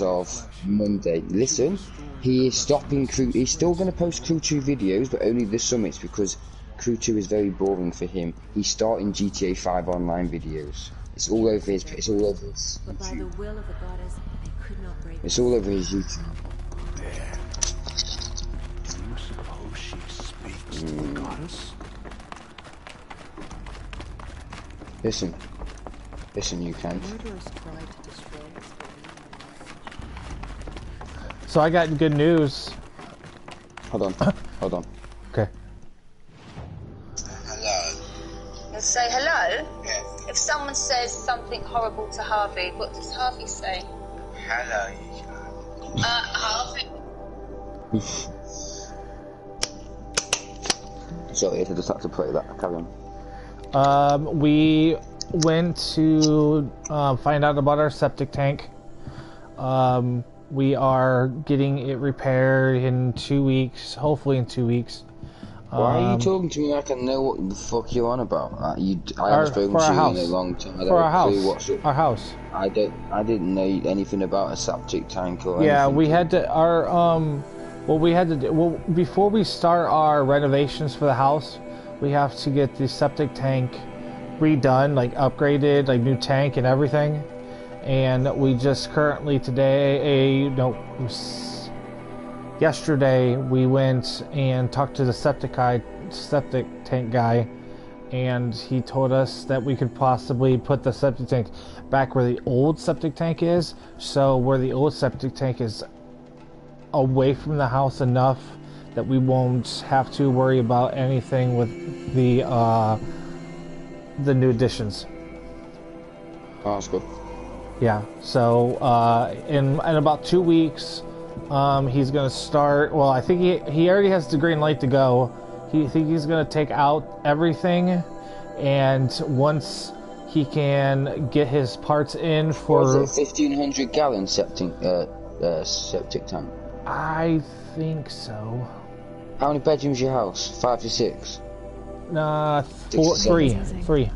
of Monday. Listen, he is stopping Crew. He's still going to post Crew 2 videos, but only the summits because Crew 2 is very boring for him. He's starting GTA 5 online videos. It's all over his. It's all over his But by the YouTube. will of the goddess, they could not break. It's all over his YouTube. There. Do you suppose she speaks to the goddess? Listen, you can. So I got good news. Hold on. Okay. Hello. You'll say hello? Yeah. If someone says something horrible to Harvey, what does Harvey say? Hello. Harvey. Sorry, I just had to play that. Carry on. We went to find out about our septic tank. We are getting it repaired in 2 weeks, hopefully in 2 weeks. Why are you talking to me like I know what the fuck you're on about? I haven't spoken to you in a long time. I don't know what's up. Our house. I didn't know anything about a septic tank or anything. Yeah, we had to what we had to do. Well, before we start our renovations for the house, we have to get the septic tank redone, like upgraded, like new tank and everything. And we just currently yesterday we went and talked to the septic tank guy, and he told us that we could possibly put the septic tank back where the old septic tank is. So where the old septic tank is away from the house enough that we won't have to worry about anything with the new additions. Oh, that's good. Yeah, so in about 2 weeks, he's gonna start. Well, I think he already has the green light to go. He's gonna take out everything, and once he can get his parts in for. Was it 1,500 gallon septic tank? I think so. How many bedrooms your house? 5 to 6. Three.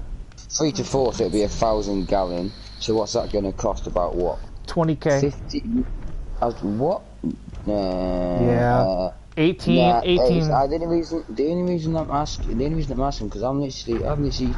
3 to 4, so it'll be 1,000 gallon. So what's that going to cost? About what? 20K. 50. What? Yeah. 18. The only reason I'm asking, because I'm literally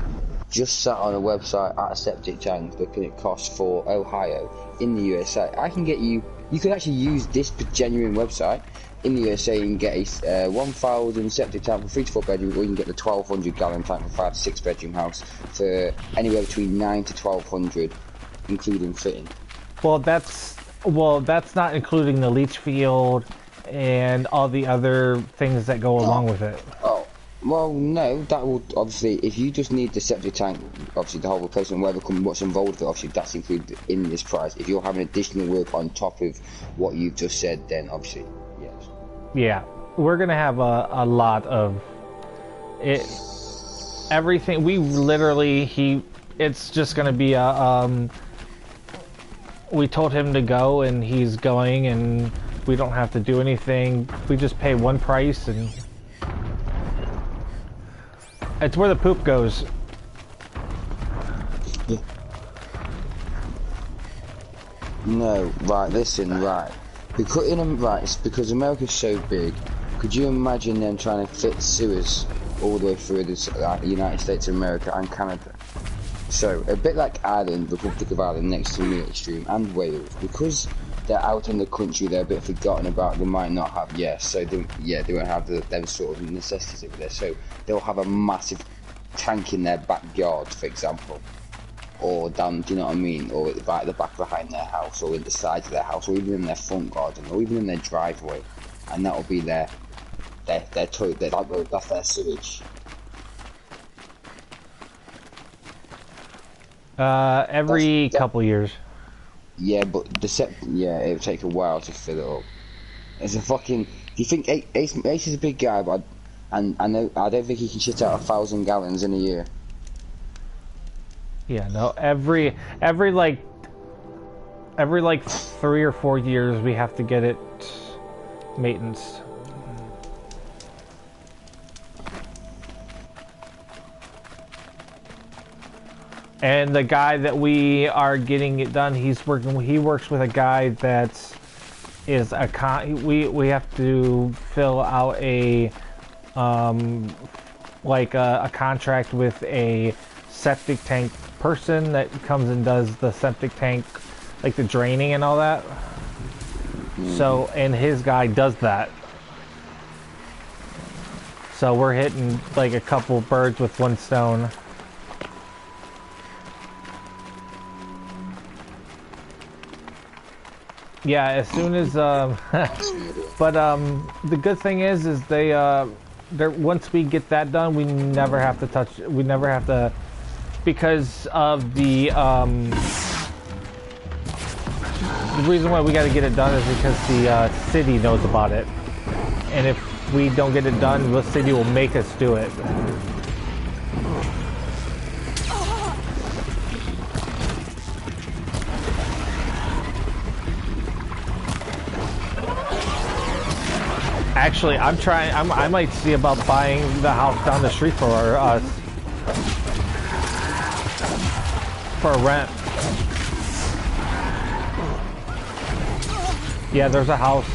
just sat on a website at a septic tank looking at costs for Ohio in the USA. I can get you. You could actually use this genuine website in the USA and get a 1,000 septic tank for 3 to 4 bedrooms, or you can get the 1,200 gallon tank for 5 to 6 bedroom house for anywhere between 9 to 1,200, including fitting. Well, that's not including the leach field and all the other things that go along with it. Oh, well, no, that will obviously, if you just need the septic tank, obviously the whole replacement, what's involved with it, obviously that's included in this price. If you're having additional work on top of what you've just said, then obviously, yes. Yeah, we're gonna have a lot of it. Everything we literally it's just gonna be a we told him to go and he's going, and we don't have to do anything. We just pay one price and it's where the poop goes. Yeah. No, right, listen, right. It's because America's so big. Could you imagine them trying to fit sewers all the way through the United States of America and Canada? So, a bit like Ireland, the Republic of Ireland next to me extreme, and Wales, because they're out in the country, they're a bit forgotten about, they might not have, so they won't have them sort of necessities over there, so they'll have a massive tank in their backyard, for example, or down, do you know what I mean, or at the back behind their house, or in the sides of their house, or even in their front garden, or even in their driveway, and that'll be their toilet, that's their sewage. Every couple years. Yeah, but it would take a while to fill it up. It's a fucking. Do you think Ace is a big guy? But I don't think he can shit out 1,000 gallons in a year. Yeah, no. Every like 3 or 4 years, we have to get it maintenance. And the guy that we are getting it done, he works with a guy that is we have to fill out a like a contract with a septic tank person that comes and does the septic tank, like the draining and all that. So, and his guy does that. So we're hitting like a couple birds with one stone. Yeah, as soon as but the good thing is they once we get that done, we never have to touch. We never have to, because of the reason why we got to get it done is because the city knows about it, and if we don't get it done, the city will make us do it. Actually, I'm trying. I might see about buying the house down the street for us for rent. Yeah, there's a house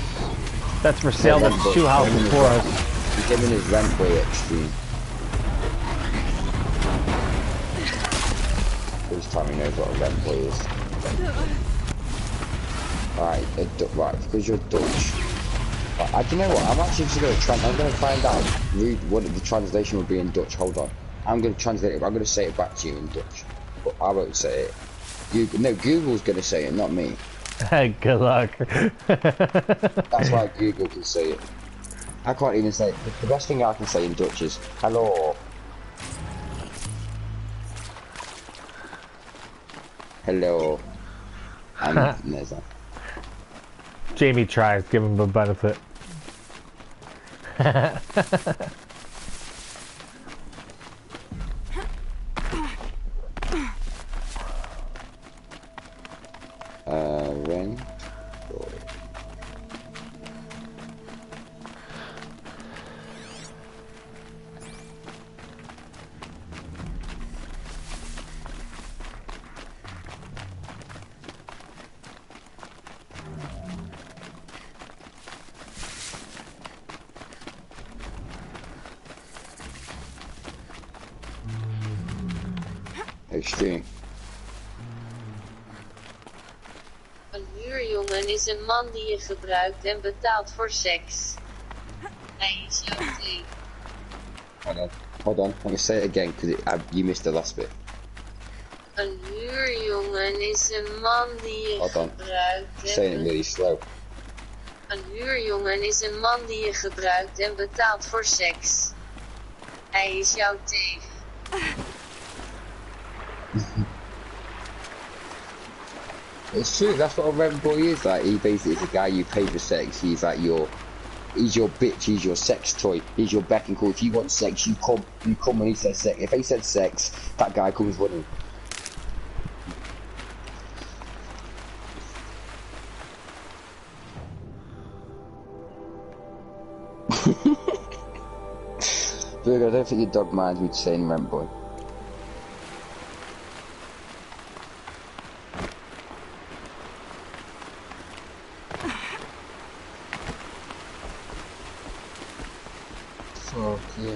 that's for sale. That's 2 houses for us. He's giving his rent way extreme. This time he knows what a rent boy is. Alright, right, because you're Dutch. I don't know what, I'm actually just going to try, I'm going to find out what the translation would be in Dutch. Hold on. I'm going to translate it, I'm going to say it back to you in Dutch. But I won't say it. Google's going to say it, not me. Good luck. That's why Google can say it. I can't even say it. The best thing I can say in Dutch is, hello. Hello. And there's that. Jamie tries, give him a benefit. Ren. Extreme. Een huurjongen is een man die je gebruikt en betaalt voor seks. Hij is jouw team. Hold on. I'm gonna say it again because you missed the last bit. Een huurjongen is een man die je gebruikt en Saying it really slow. Een huurjongen is een man die je gebruikt en betaalt voor seks. Hij is jouw teef. It's true, that's what a rent boy is like. He basically is a guy you pay for sex. He's like he's your bitch, he's your sex toy, he's your beck and call. If you want sex, you come when he says sex. If he said sex, that guy comes running. Virgo, I don't think your dog minds me saying rent boy. Fuck yeah.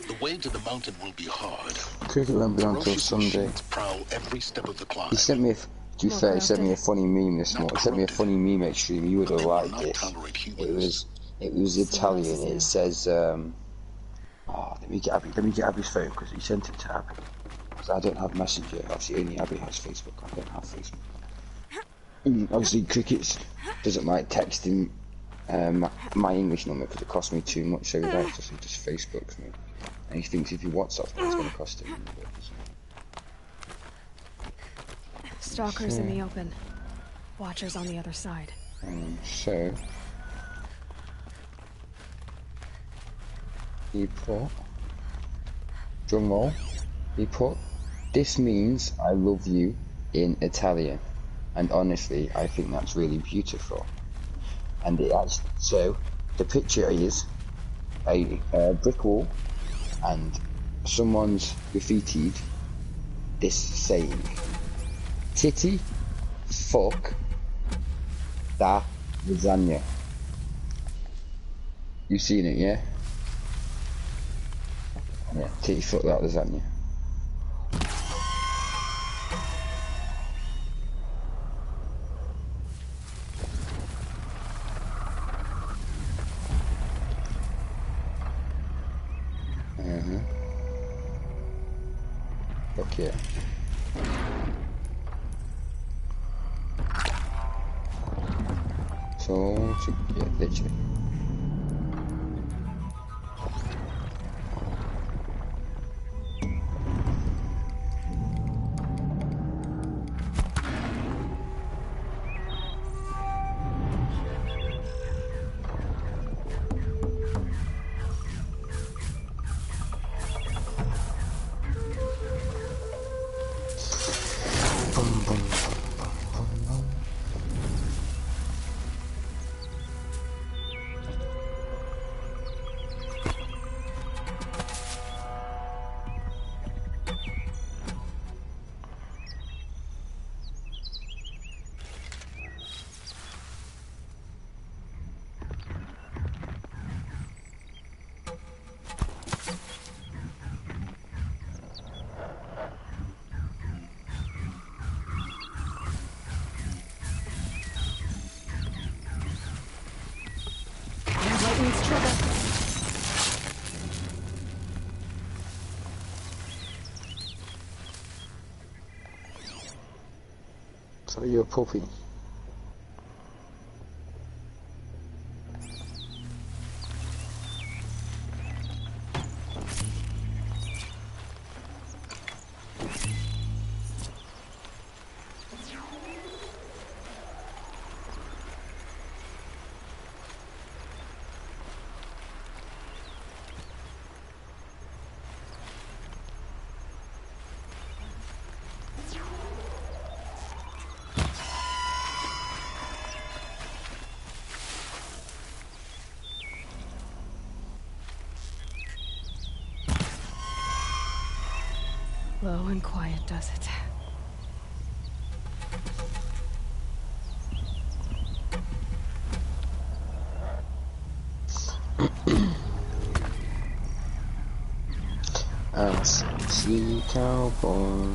The way to the mountain will be hard. Cricket won't be on until Sunday. Prowl every step of the climb. He sent me to be fair, he sent me a funny meme this morning. He sent me a funny meme extreme. You would have liked it. It was Italian. It says let me get Abby's phone because he sent it to Abby. Because I don't have Messenger. Obviously only Abby has Facebook. I don't have Facebook. Obviously Cricket doesn't like texting my English number because it cost me too much, so he just Facebooks me. And he thinks if he WhatsApps me, it's going to cost him a bit. Stalkers in the open. Watchers on the other side. So he put, drum roll, he put, this means I love you in Italian. And honestly, I think that's really beautiful. And it has, so the picture is a brick wall and someone's graffitied this saying, titty, fuck, da, lasagna. You've seen it, yeah? Yeah, titty, fuck, that lasagna. Fuck yeah. So, yeah, literally. Lightning's trouble. So you're a puppy. Low and quiet does it. See cowboy.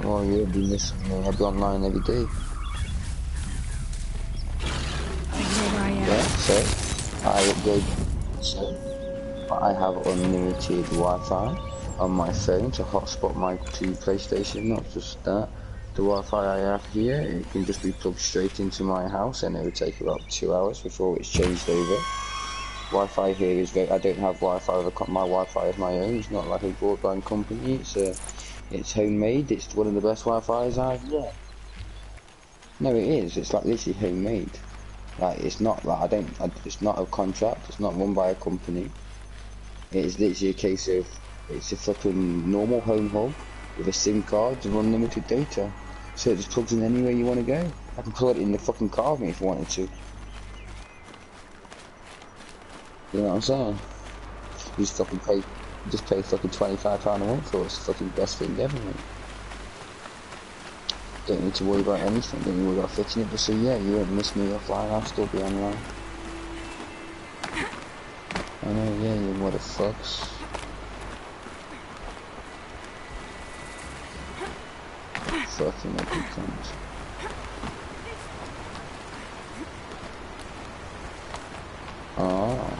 Well, you'll be missing me. I'll be online every day. I know where I am. Yeah, so I upgrade. So I have unlimited Wi-Fi on my phone to hotspot my two PlayStation. Not just that. The Wi-Fi I have here, it can just be plugged straight into my house, and it would take about 2 hours before it's changed over. Wi-Fi here is very. I don't have Wi-Fi. My Wi-Fi is my own. It's not like a broadband company. It's homemade. It's one of the best Wi-Fi's I've yet. No, it is. It's like literally homemade. Like it's not like it's not a contract. It's not run by a company. It is literally a case of it's a fucking normal home hub with a SIM card and unlimited data. So it just plugs in anywhere you want to go. I can plug it in the fucking car with me if I wanted to. You know what I'm saying? You just pay fucking £25 a month for it. It's the fucking best thing ever, mate. Don't need to worry about anything, don't need to worry about fixing it, but so yeah, you won't miss me offline, I'll still be online. I know, yeah, you motherfucks. Fucking making things. Oh.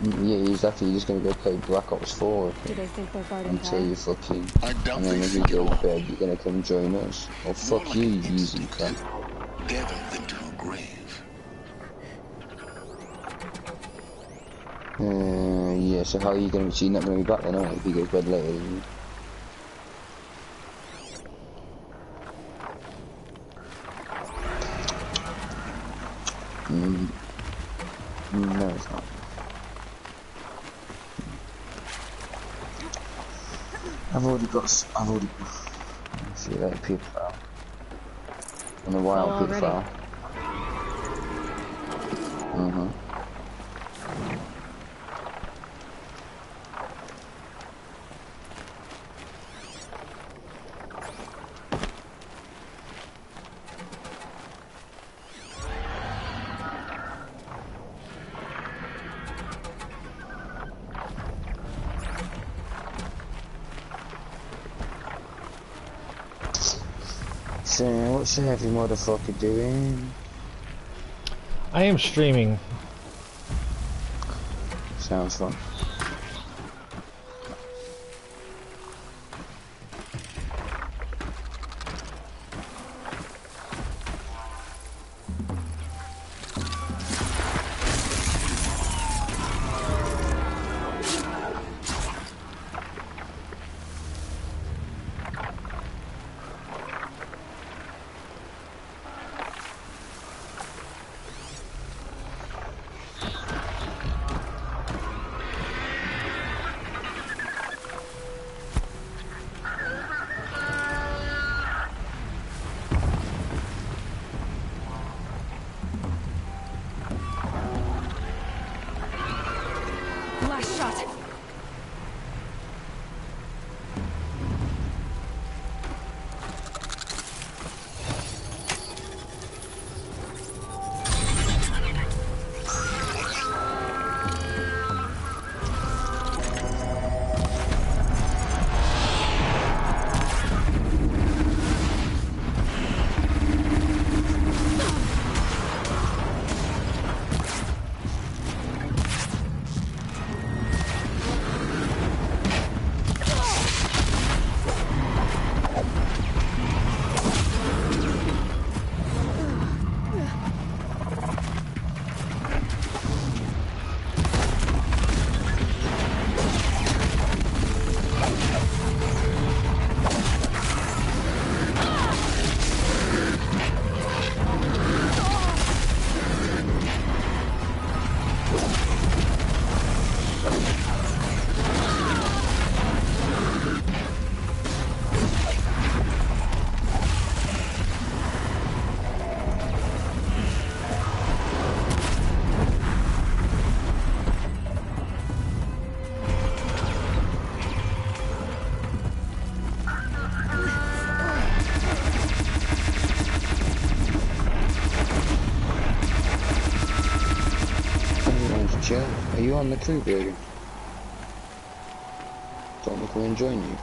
Yeah, exactly. You're just gonna go play Black Ops 4 Do they think they're guarding until Kai? you fucking, I doubt and they then when you think at go to all. bed, you're gonna come join us. Or More fuck like you, an using instinct. cunt. Tether them to a grave. Yeah. So how are you gonna? So you're not gonna be back then, are you? If he goes to bed later than you. No, it's not. I've already got. See that people out. On the Full wild already. file. So what's the heavy motherfucker doing? I am streaming. Sounds fun. Last shot. Everyone's chill. Are you on the crew, baby? Don't look we're enjoying you.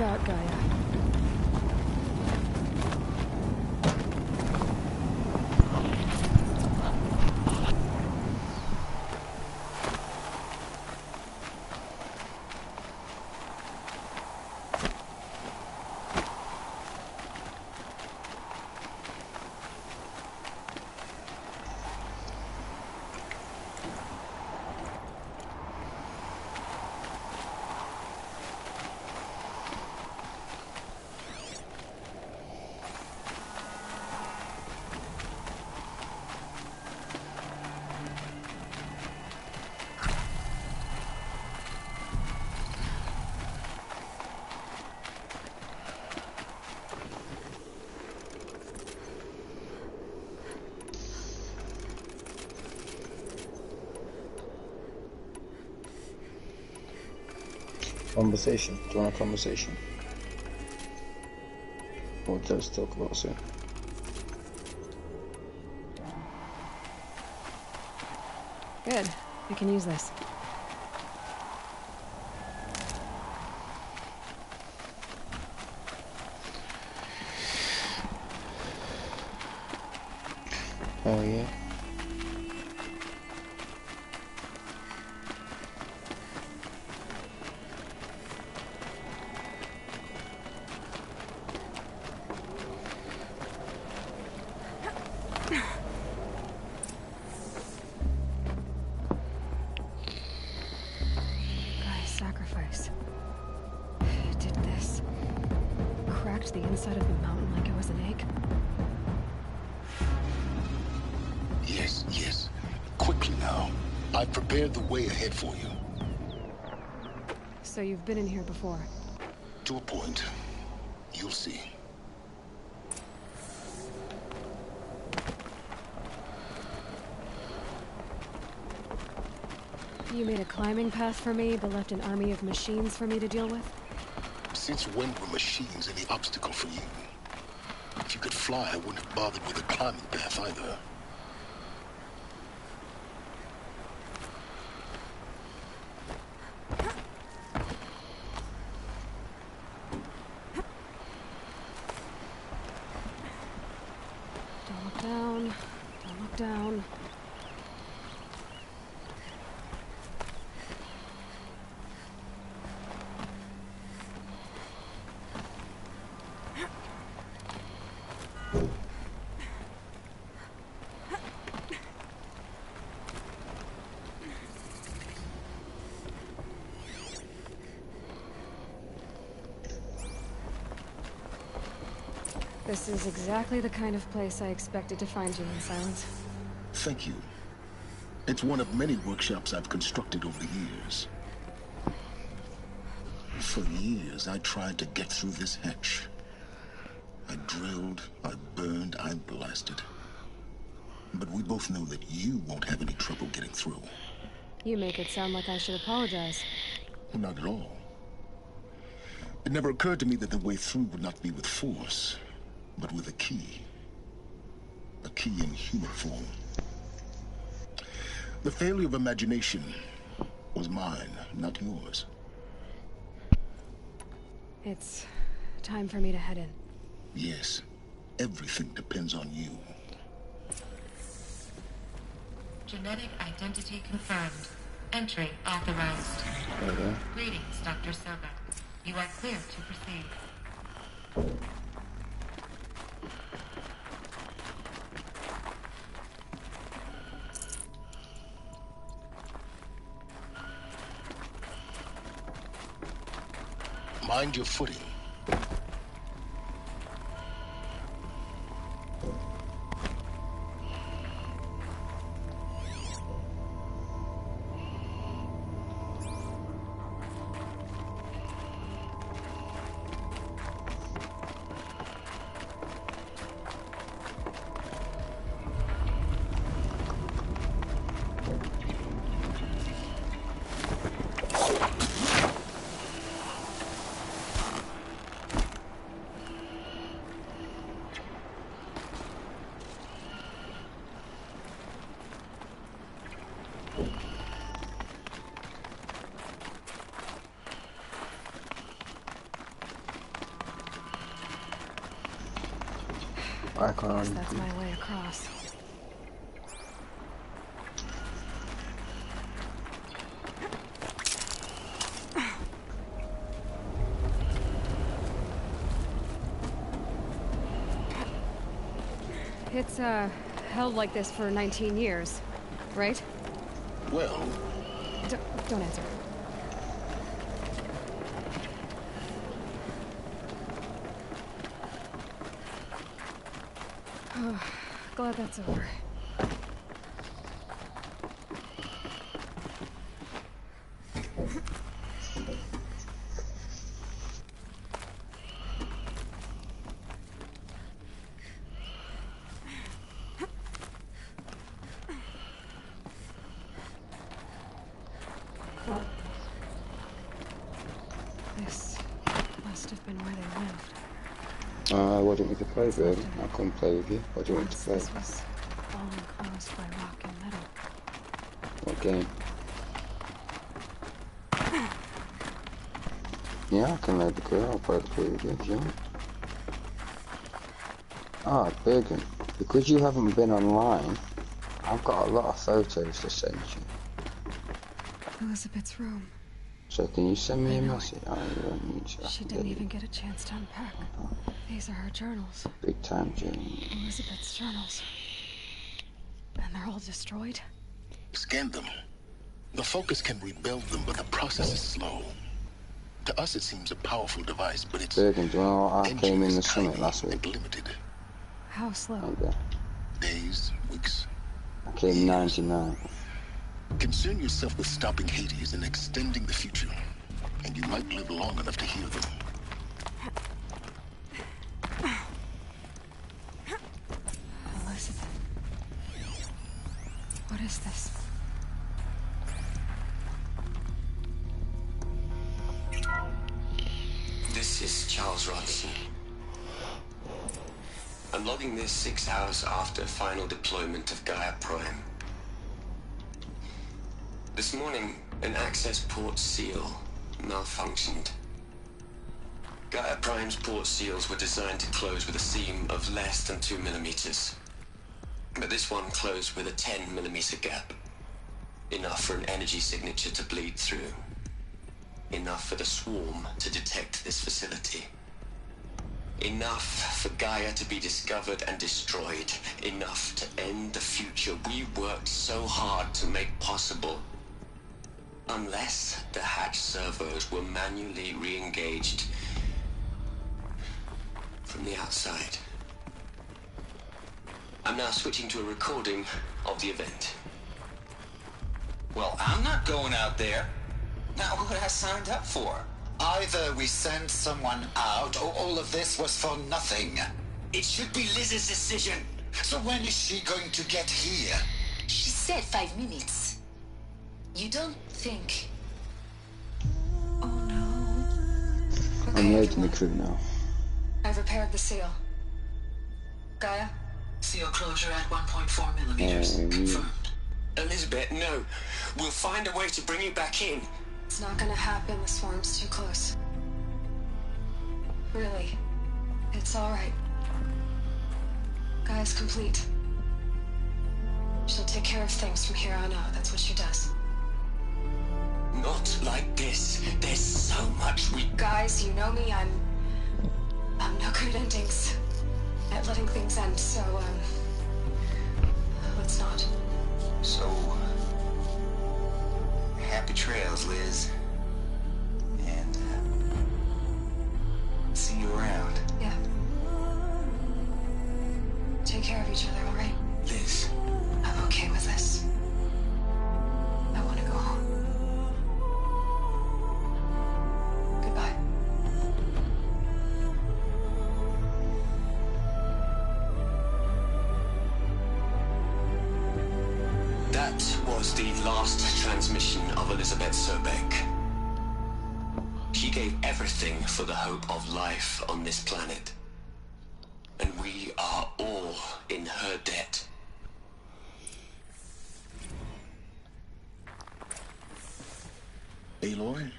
about Gaia? Conversation. Do you want a conversation? Or just talk about soon? Good. I can use this. Oh yeah. Gaia's sacrifice. It did this. Cracked the inside of the mountain like it was an egg. Yes, yes. Quickly now. I've prepared the way ahead for you. So you've been in here before. To a point. You'll see. You made a climbing path for me, but left an army of machines for me to deal with? Since when were machines any obstacle for you? If you could fly, I wouldn't have bothered with a climbing path either. Don't look down. Don't look down. This is exactly the kind of place I expected to find you in, Silence. Thank you. It's one of many workshops I've constructed over the years. For years, I tried to get through this hatch. I drilled, I burned, I blasted. But we both know that you won't have any trouble getting through. You make it sound like I should apologize. Not at all. It never occurred to me that the way through would not be with force, but with a key. A key in human form. The failure of imagination was mine, not yours. It's time for me to head in. Yes, everything depends on you. Genetic identity confirmed. Entry authorized. Okay. Greetings, Dr. Soga. You are clear to proceed. Mind your footing. I can't. Guess that's my way across. It's, held like this for 19 years, right? Well, Don't answer. Oh, glad that's over. This must have been where they lived. What do you want me to play, Bird? I'll come play with you. What do you want me to play? This was all enclosed by rock and metal. What game? Yeah, I can load the crew. I'll play the crew with you if you want. Ah, Bergen, because you haven't been online, I've got a lot of photos to send you. Elizabeth's room. So can you send me I a know message? I don't need to. She didn't even get a chance to unpack. These are her journals. Big time journey. Elizabeth's journals. And they're all destroyed? scan them. The Focus can rebuild them, but the process is slow. To us, it seems a powerful device, but it's... Bergen, do you know what I came in the tiny summit last week? and limited. How slow? Okay. Days, weeks. I came 99. Concern yourself with stopping Hades and extending the future, and you might live long enough to hear them. Elizabeth. What is this? This is Charles Ronson. I'm logging this 6 hours after final deployment of Gaia Prime. This morning, an access port seal malfunctioned. Gaia Prime's port seals were designed to close with a seam of less than 2 millimeters. But this one closed with a 10 millimeter gap. Enough for an energy signature to bleed through. Enough for the swarm to detect this facility. Enough for Gaia to be discovered and destroyed. Enough to end the future we worked so hard to make possible. Unless the hatch servos were manually re-engaged from the outside. I'm now switching to a recording of the event. Well, I'm not going out there. Not what I signed up for. Either we send someone out, or all of this was for nothing. It should be Liz's decision. So when is she going to get here? She said 5 minutes. You don't think... Oh no. I'm loading the crew now. I've repaired the seal. Gaia? Seal closure at 1.4 millimeters. Confirmed. Elizabeth, no. We'll find a way to bring you back in. It's not gonna happen, the swarm's too close. Really. It's alright. Gaia's complete. She'll take care of things from here on out, that's what she does. Not like this. There's so much we... Guys, you know me, I'm no good at endings. At letting things end, so, let's not. So, happy trails, Liz. And, see you around. Yeah. Take care of each other, alright? Liz. I'm okay with this. I want to go home. Goodbye. That was the last transmission of Elizabeth Sobeck. She gave everything for the hope of life on this planet. And we are all in her debt. Aloy?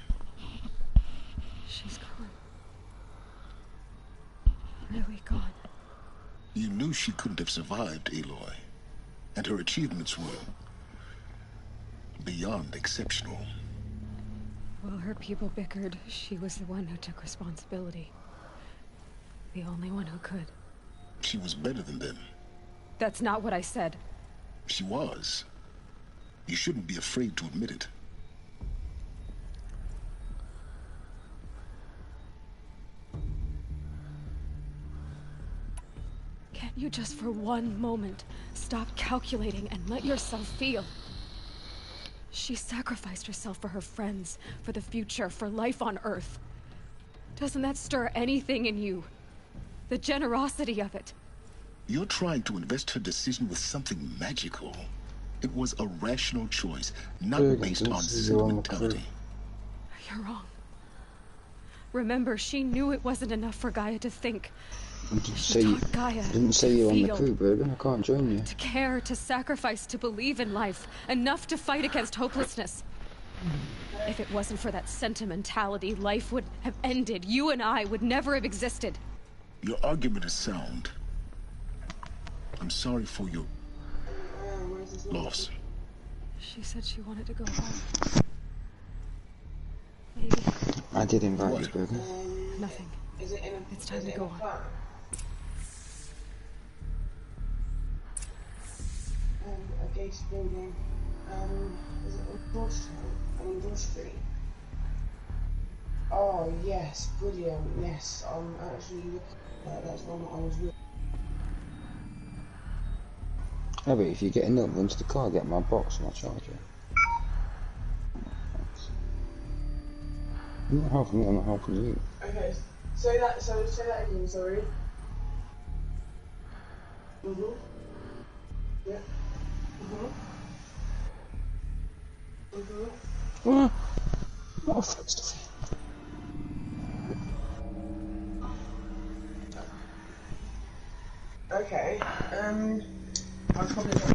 She's gone. Really gone. You knew she couldn't have survived, Aloy. And her achievements were beyond exceptional. While her people bickered, she was the one who took responsibility. The only one who could. She was better than them. That's not what I said. She was. You shouldn't be afraid to admit it. Can't you just for one moment stop calculating and let yourself feel? She sacrificed herself for her friends, for the future, for life on Earth. Doesn't that stir anything in you? The generosity of it. You're trying to invest her decision with something magical. It was a rational choice, not based on sentimentality. You're wrong. Remember, she knew it wasn't enough for Gaia to think. Didn't say you're on the crew, Berger. I can't join you. To care, to sacrifice, to believe in life. Enough to fight against hopelessness. If it wasn't for that sentimentality, life would have ended. You and I would never have existed. Your argument is sound. I'm sorry for your loss. She said she wanted to go home. Maybe. I did invite you, Berger. Nothing. It's time to go on. A gated building. Is it on Broad Street? On Broad Street. Oh yes, brilliant. Yes, I'm actually looking at that's one that I was with. Yeah, but if you get another into the car, get my box and I'll charge you. I'm not helping you, I'm not helping you. Okay, say that again, sorry. Yeah. What a fuck stuff. Okay, I'll probably go.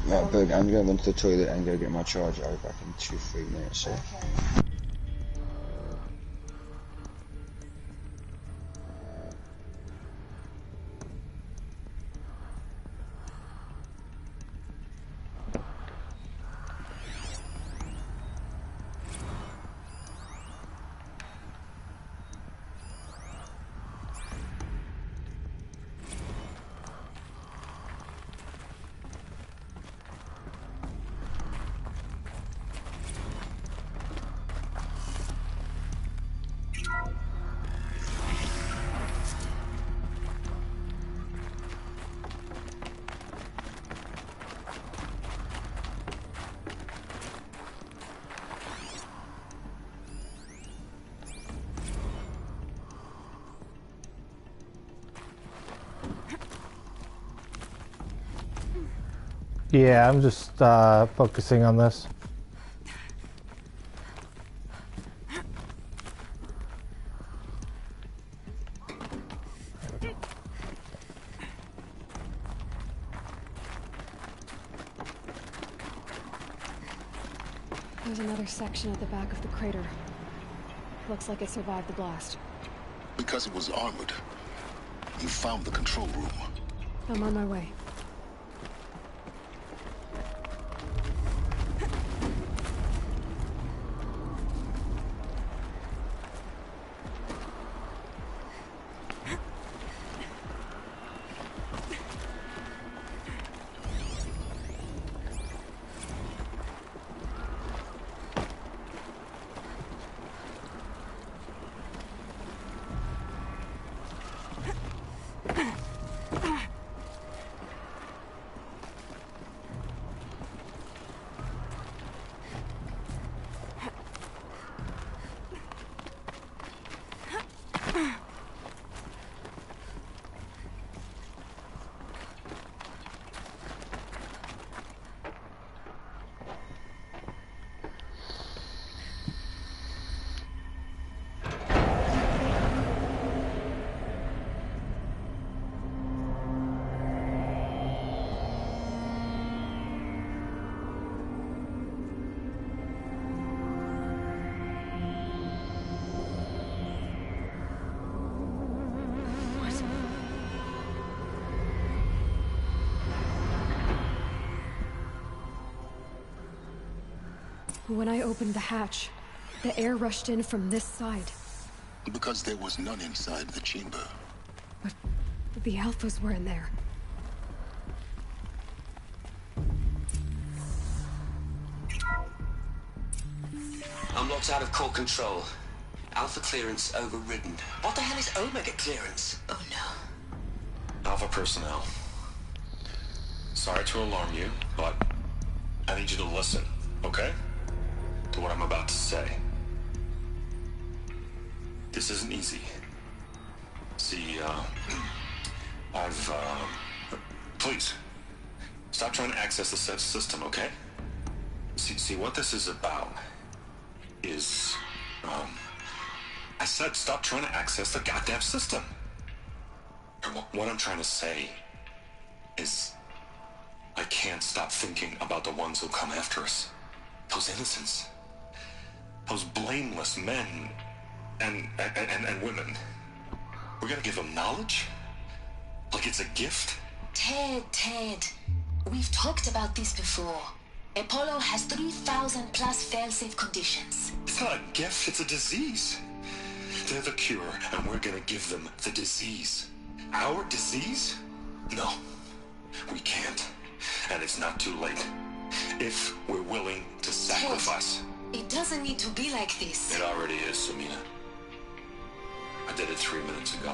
Right, Berger, I'm going to run to the toilet and go get my charger. I'll be back in 2-3 minutes, so. Okay. Yeah, I'm just focusing on this. There's another section at the back of the crater. Looks like it survived the blast. Because it was armored. You found the control room. I'm on my way. When I opened the hatch, the air rushed in from this side. Because there was none inside the chamber. But the Alphas were in there. I'm locked out of core control. Alpha clearance overridden. What the hell is Omega clearance? Oh no. Alpha personnel. Sorry to alarm you, but I need you to listen, okay? To what I'm about to say. This isn't easy. See, please, stop trying to access the system, okay? See, what this is about is, I said stop trying to access the goddamn system. And what I'm trying to say is, I can't stop thinking about the ones who come after us. Those innocents. Those blameless men and women. We're gonna give them knowledge? Like it's a gift? Ted. We've talked about this before. Apollo has 3,000 plus fail-safe conditions. It's not a gift, it's a disease. They're the cure, and we're gonna give them the disease. Our disease? No, we can't. And it's not too late. If we're willing to sacrifice. Ted, it doesn't need to be like this. It already is, Samina. I did it 3 minutes ago.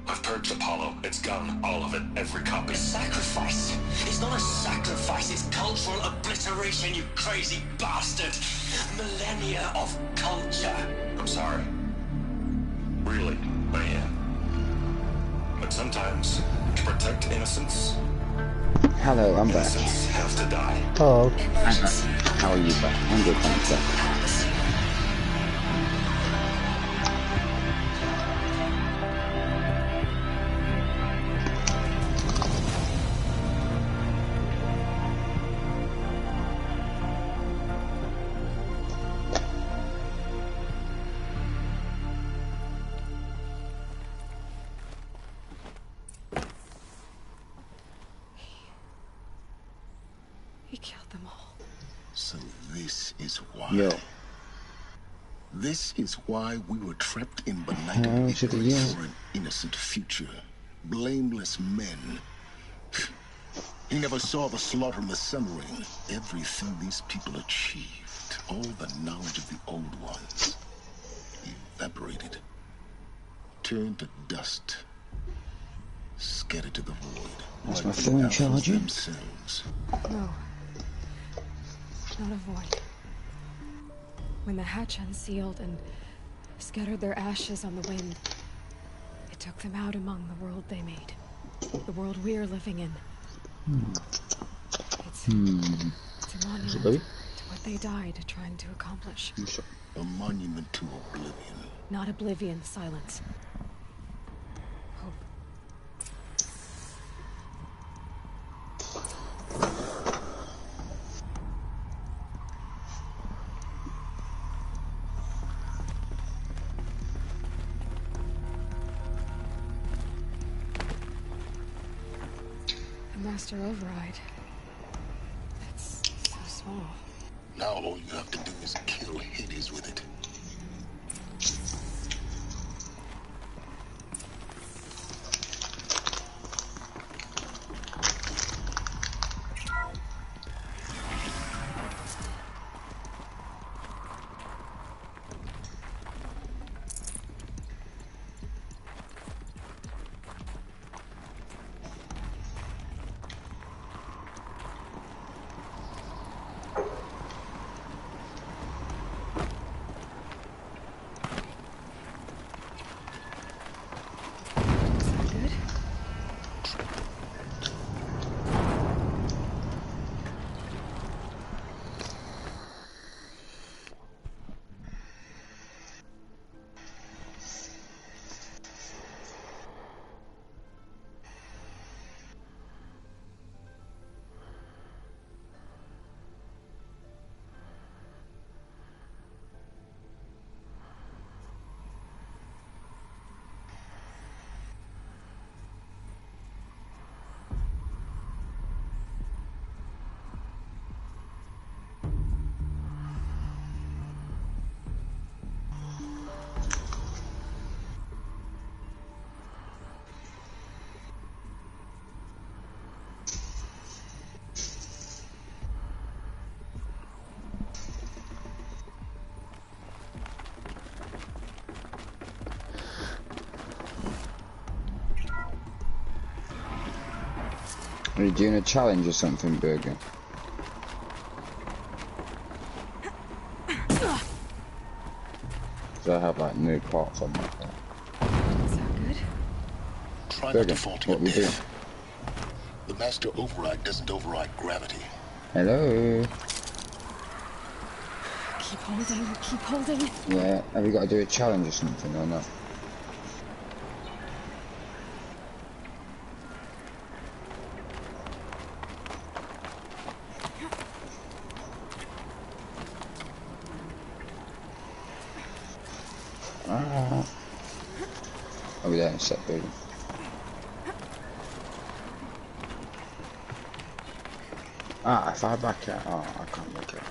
I've purged Apollo. It's gone. All of it. Every copy. A sacrifice? It's not a sacrifice. It's cultural obliteration, you crazy bastard. Millennia of culture. I'm sorry. Really, I am. But sometimes, to protect innocence, Hello, I'm back. innocents have to die. Oh, How are you back? I'm good, thanks, sir. He killed them all. So this is why. Yo. This is why we were trapped in benighted should ignorance yeah. for an innocent future. Blameless men. He never saw the slaughter and the summering. Everything these people achieved, all the knowledge of the old ones, evaporated, turned to dust, scattered to the void. That's like my the phone Alphas charging. themselves. No. Not a void. When the hatch unsealed and scattered their ashes on the wind, it took them out among the world they made. The world we're living in. It's a monument to what they died trying to accomplish. A monument to oblivion. Not oblivion, silence. Hope. The Master Override. That's so small. Now all you have to do is kill Hades with it. Are you doing a challenge or something, Bergen? Because I have like no parts on my car. Is that good? Try not Bergen, to fall to what your we doing? death. The master override doesn't override gravity. Hello? Keep holding, keep holding. Yeah, have you got to do a challenge or something or not? I'll be there in a sec, baby. If I back out, I can't back out.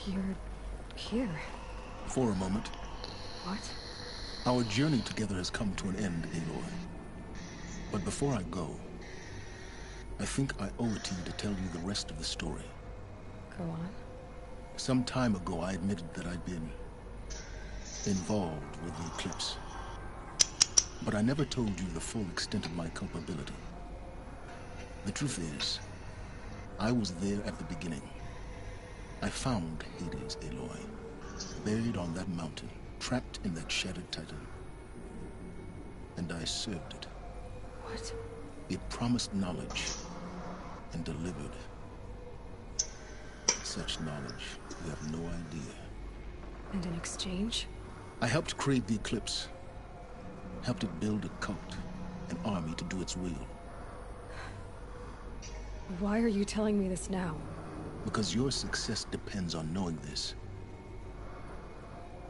You're here. For a moment, What? our journey together has come to an end, Aloy. But before I go, I think I owe it to you to tell you the rest of the story. Go on. Some time ago, I admitted that I'd been involved with the Eclipse. But I never told you the full extent of my culpability. The truth is, I was there at the beginning. I found Hades, Aloy, buried on that mountain, trapped in that shattered titan. And I served it. What? It promised knowledge and delivered. Such knowledge, you have no idea. And in exchange? I helped create the Eclipse. Helped it build a cult, an army to do its will. Why are you telling me this now? Because your success depends on knowing this.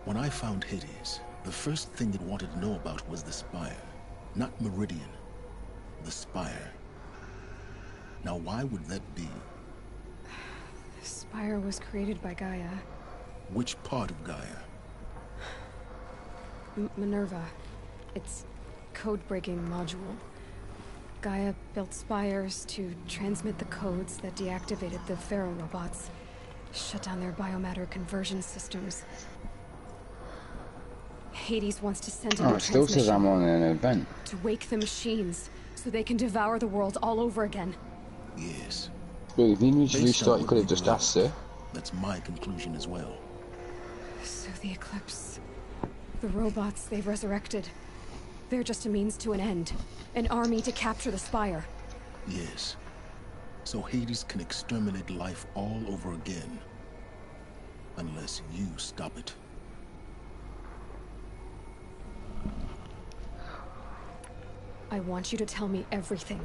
When I found Hades, the first thing it wanted to know about was the Spire. Not Meridian. The Spire. Now why would that be? The Spire was created by Gaia. Which part of Gaia? Minerva. It's code-breaking module. Gaia built spires to transmit the codes that deactivated the Pharaoh robots, shut down their biomatter conversion systems. Hades wants to send in a It still says I'm on an event. to wake the machines so they can devour the world all over again. Yes. Well, if you need to Based restart, on you what could have you just know, asked her. That's my conclusion as well. So the Eclipse, the robots they've resurrected, they're just a means to an end. An army to capture the Spire. Yes. So Hades can exterminate life all over again. Unless you stop it. I want you to tell me everything.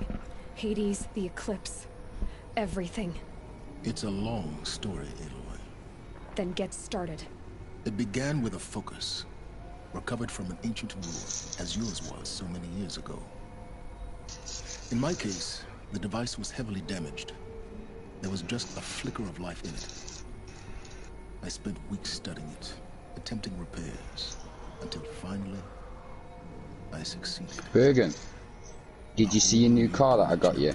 Hades, the Eclipse. Everything. It's a long story, Aloy. Then get started. It began with a focus, recovered from an ancient war, as yours was so many years ago. In my case, the device was heavily damaged. There was just a flicker of life in it. I spent weeks studying it, attempting repairs, until finally, I succeeded. Bergen, did you see your new car that I got you?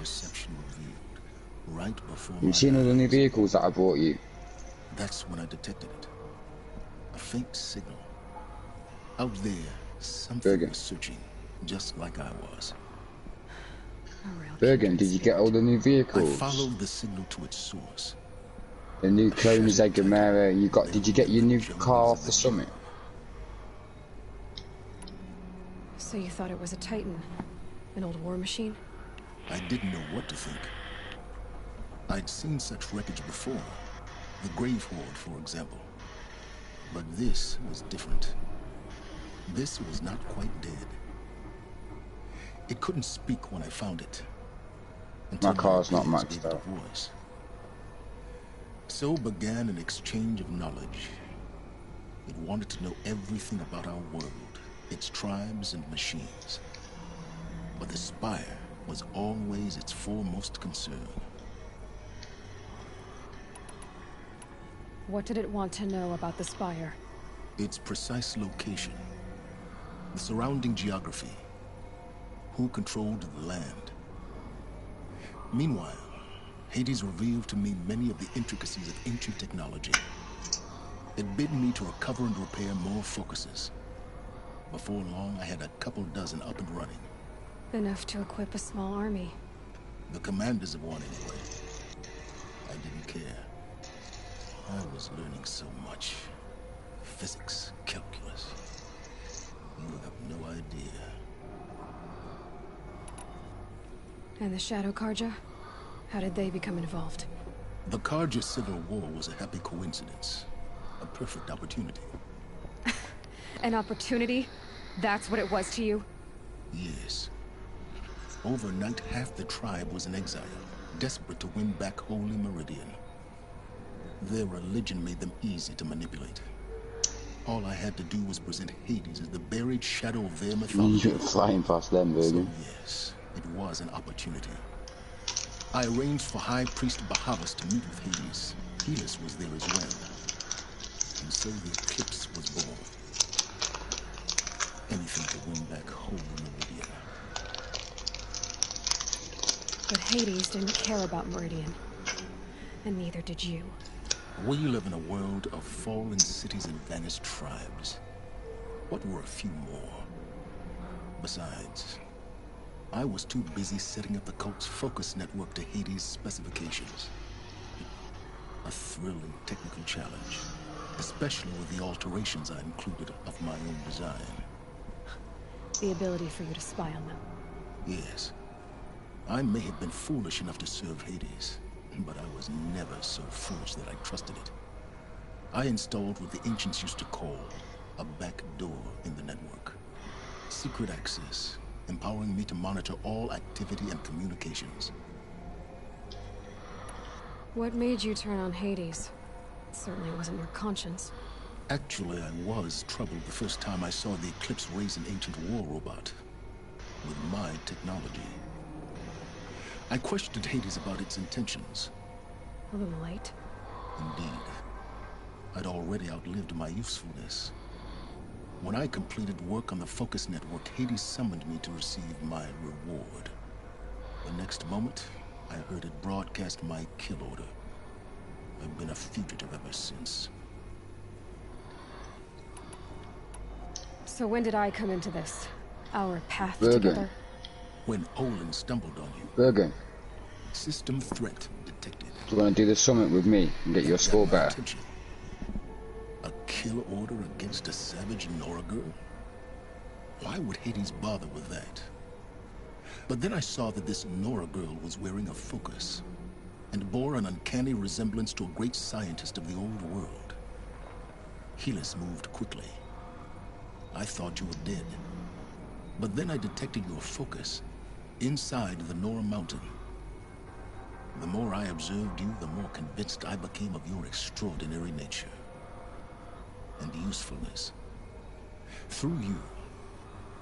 Right before You seen all the new vehicles that I bought you? That's when I detected it. A faint signal. Out there, something was searching, just like I was. Bergen, did you get all the new I vehicles? followed the signal to its source. The new Koenigsegg Gamera, did you get your new car off the summit? So you thought it was a Titan? An old war machine? I didn't know what to think. I'd seen such wreckage before. The Grave Horde, for example. But this was different. This was not quite dead. It couldn't speak when I found it. My car's not maxed out. Voice. So began an exchange of knowledge. It wanted to know everything about our world, its tribes and machines. But the Spire was always its foremost concern. What did it want to know about the Spire? its precise location, the surrounding geography, who controlled the land. Meanwhile, Hades revealed to me many of the intricacies of ancient technology. It bid me to recover and repair more focuses. Before long, I had a couple dozen up and running. Enough to equip a small army. The commanders of one, anyway. I didn't care. I was learning so much. Physics, calculus. You have no idea. And the Shadow Karja? How did they become involved? The Karja Civil War was a happy coincidence. A perfect opportunity. An opportunity? That's what it was to you? Yes. Overnight, half the tribe was in exile, desperate to win back Holy Meridian. Their religion made them easy to manipulate. All I had to do was present Hades as the buried shadow of their mythology. You're flying past them, baby. So, yes, it was an opportunity. I arranged for High Priest Bahavas to meet with Hades. Helis was there as well. And so the eclipse was born. Anything to win back Holy Meridian. But Hades didn't care about Meridian. And neither did you. We live in a world of fallen cities and vanished tribes. What were a few more? Besides, I was too busy setting up the cult's focus network to Hades' specifications. A thrilling technical challenge, especially with the alterations I included of my own design. The ability for you to spy on them. Yes. I may have been foolish enough to serve Hades, but I was never so foolish that I trusted it. I installed what the ancients used to call a back door in the network. Secret access, empowering me to monitor all activity and communications. What made you turn on Hades? It certainly wasn't your conscience. Actually, I was troubled the first time I saw the Eclipse raise an ancient war robot. With my technology. I questioned Hades about its intentions. A little late. Indeed. I'd already outlived my usefulness. When I completed work on the Focus Network, Hades summoned me to receive my reward. The next moment, I heard it broadcast my kill order. I've been a fugitive ever since. So when did I come into this? Our path Bergen. together? When Olin stumbled on you. Bergen, System threat detected. do you want to do the summit with me and get your score better? Attention. A kill order against a savage Nora girl? Why would Hades bother with that? But then I saw that this Nora girl was wearing a focus and bore an uncanny resemblance to a great scientist of the old world. Helis moved quickly. I thought you were dead. But then I detected your focus inside the Nora mountain. The more I observed you, the more convinced I became of your extraordinary nature and usefulness. Through you,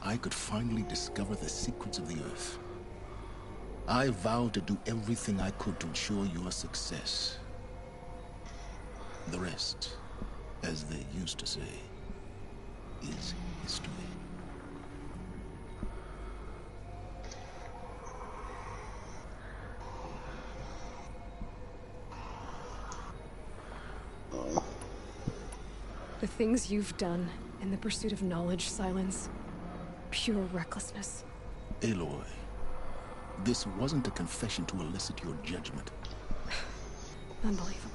I could finally discover the secrets of the Earth. I vowed to do everything I could to ensure your success. The rest, as they used to say, is history. The things you've done in the pursuit of knowledge, Silence. Pure recklessness. Aloy, this wasn't a confession to elicit your judgment. Unbelievable.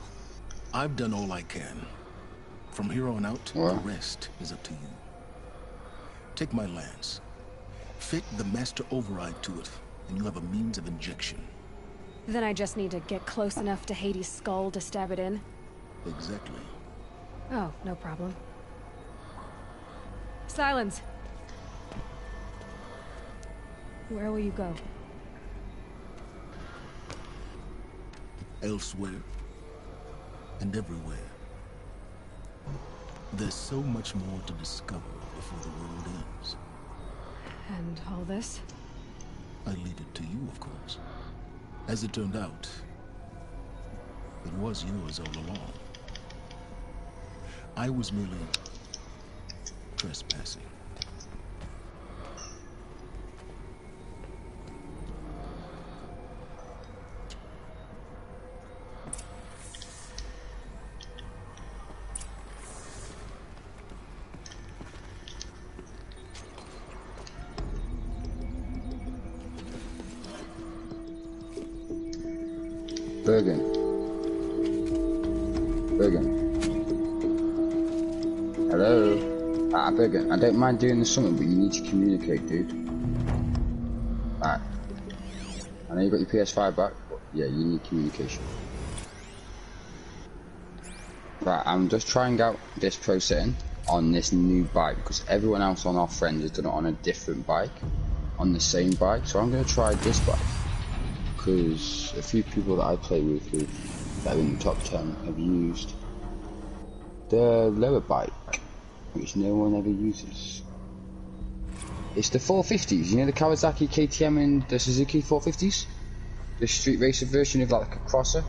I've done all I can. From here on out, What? the rest is up to you. Take my lance. Fit the master override to it, and you have a means of injection. Then I just need to get close enough to Hades' skull to stab it in? Exactly. Oh, no problem. Silence! Where will you go? Elsewhere. And everywhere. There's so much more to discover before the world ends. And all this? I leave it to you, of course. As it turned out, it was yours all along. I was merely trespassing. Bergen. Hello? Bergen, I don't mind doing the summon, but you need to communicate, dude. Right. I know you got your PS5 back, but yeah, you need communication. Right, I'm just trying out this pro setting on this new bike, because everyone else on our friends has done it on a different bike, on the same bike, so I'm going to try this bike. Because a few people that I play with that are in the top 10 have used the lower bike, which no one ever uses. It's the 450s, you know, the Kawasaki KTM and the Suzuki 450s? The street racer version of like a crosser.